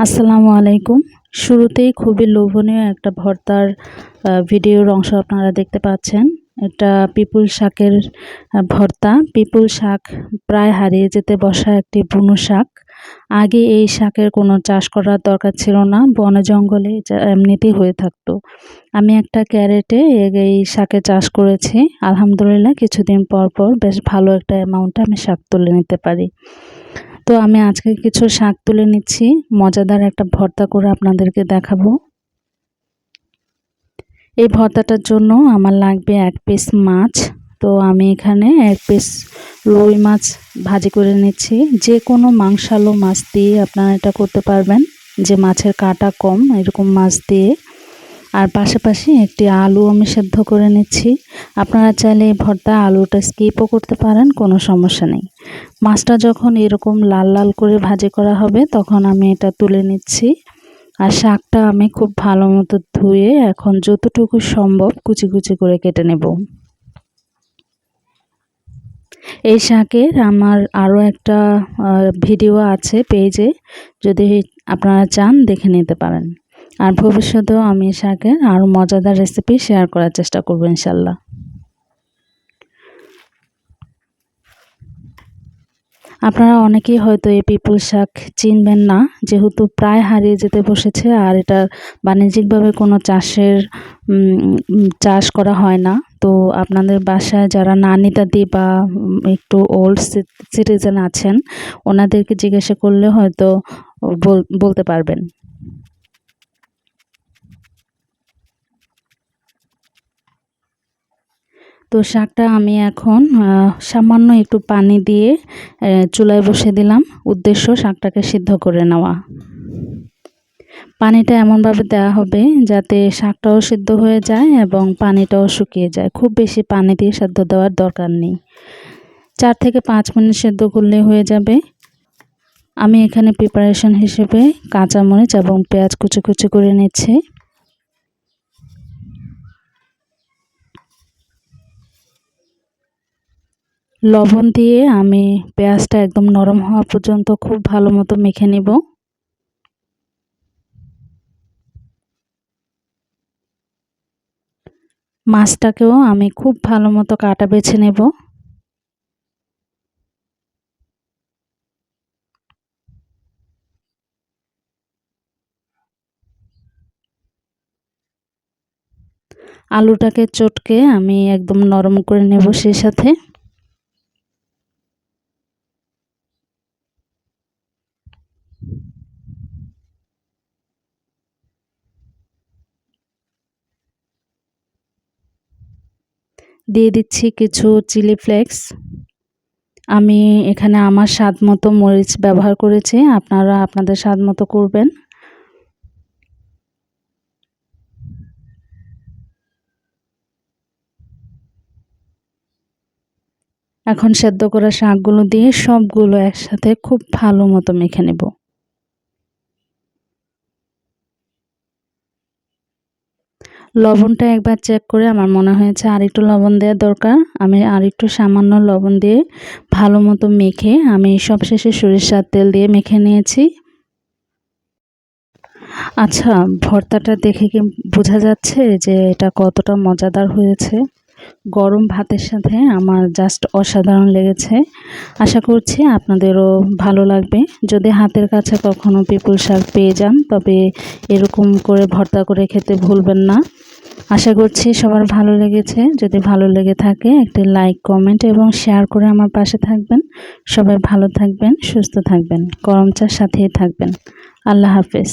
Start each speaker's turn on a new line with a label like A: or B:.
A: আসসালামু আলাইকুম। শুরুতেই খুবই লোভনীয় একটা ভর্তার ভিডিওর অংশ আপনারা দেখতে পাচ্ছেন। এটা পিপুল শাকের ভর্তা। পিপুল শাক প্রায় হারিয়ে যেতে বসা একটি বুনো শাক। আগে এই শাকের কোনো চাষ করার দরকার ছিল না। বনে জঙ্গলে এমনিতেই হয়ে থাকতো। আমি একটা ক্যারেটে এই শাকের চাষ করেছি। আলহামদুলিল্লাহ কিছুদিন পর বেশ ভালো একটা অ্যামাউন্টে আমি শাক তুলে নিতে পারি। তো আমি আজকে কিছু শাক তুলে নিচ্ছি, মজাদার একটা ভর্তা করে আপনাদেরকে দেখাবো। এই ভর্তাটার জন্য আমার লাগবে 1 পিস মাছ। তো আমি এখানে 1 পিস রুই মাছ ভাজি করে নিচ্ছি। যে কোনো মাংসালো মাছ দিয়ে আপনারা এটা করতে পারবেন, যে মাছের কাঁটা কম এরকম মাছ দিয়ে। আর পাশাপাশি একটি আলু আমি সেদ্ধ করে নিচ্ছি। আপনারা চাইলে এই ভর্তা আলুটা স্কিপও করতে পারেন, কোনো সমস্যা নেই। মাছটা যখন এরকম লাল লাল করে ভাজি করা হবে তখন আমি এটা তুলে নিচ্ছি। আর শাকটা আমি খুব ভালো মতো ধুয়ে এখন যতটুকু সম্ভব কুচি কুচি করে কেটে নেব। এই শাকের আমার আরও একটা ভিডিও আছে পেজে, যদি আপনারা চান দেখে নিতে পারেন। আর ভবিষ্যতেও আমি শাকের আরও মজাদার রেসিপি শেয়ার করার চেষ্টা করব ইনশাল্লাহ। আপনারা অনেকেই হয়তো এই পিপুল শাক চিনবেন না, যেহেতু প্রায় হারিয়ে যেতে বসেছে। আর এটা বাণিজ্যিকভাবে কোনো চাষ করা হয় না। তো আপনাদের বাসায় যারা নানি দাদি বা একটু ওল্ড সিটিজেন আছেন, ওনাদেরকে জিজ্ঞাসা করলে হয়তো বলতে পারবেন। তো শাকটা আমি এখন সামান্য একটু পানি দিয়ে চুলায় বসিয়ে দিলাম। উদ্দেশ্য শাকটাকে সিদ্ধ করে নেওয়া। পানিটা এমনভাবে দেওয়া হবে যাতে শাকটাও সিদ্ধ হয়ে যায় এবং পানিটাও শুকিয়ে যায়। খুব বেশি পানি দিয়ে সিদ্ধ দেওয়ার দরকার নেই। 4 থেকে 5 মিনিট সিদ্ধ করলে হয়ে যাবে। আমি এখানে প্রিপারেশন হিসেবে কাঁচামরিচ এবং পেঁয়াজ কুচি কুচি করে নিচ্ছি। লবণ দিয়ে আমি পেঁয়াজটা একদম নরম হওয়া পর্যন্ত খুব ভালো মতো মেখে নেব। মাছটাকেও আমি খুব ভালো মতো কাটা বেছে নেব। আলুটাকে চটকে আমি একদম নরম করে নেব সেই সাথে। দিয়ে দিচ্ছি কিছু চিলি ফ্লেক্স। আমি এখানে আমার স্বাদ মতো মরিচ ব্যবহার করেছি, আপনারা আপনাদের স্বাদ মতো করবেন। এখন সেদ্ধ করা শাকগুলো দিয়ে সবগুলো একসাথে খুব ভালো মতো মেখে নেব। লবণটা একবার চেক করে আমার মনে হয়েছে আর একটু লবণ দেওয়ার দরকার। আমি আর একটু সামান্য লবণ দিয়ে ভালো মতো মেখে আমি সবশেষে সরিষার তেল দিয়ে মেখে নিয়েছি। আচ্ছা, ভর্তাটা দেখে কি বোঝা যাচ্ছে যে এটা কতটা মজাদার হয়েছে? গরম ভাতের সাথে আমার জাস্ট অসাধারণ লেগেছে। আশা করছি আপনাদেরও ভালো লাগবে। যদি হাতের কাছে কখনো পিপুল শাক পেয়ে যান তবে এরকম করে ভর্তা করে খেতে ভুলবেন না। আশা করছি সবার ভালো লেগেছে। যদি ভালো লেগে থাকে একটি লাইক, কমেন্ট এবং শেয়ার করে আমার পাশে থাকবেন। সবাই ভালো থাকবেন, সুস্থ থাকবেন, গরম চার সাথেই থাকবেন। আল্লাহ হাফেজ।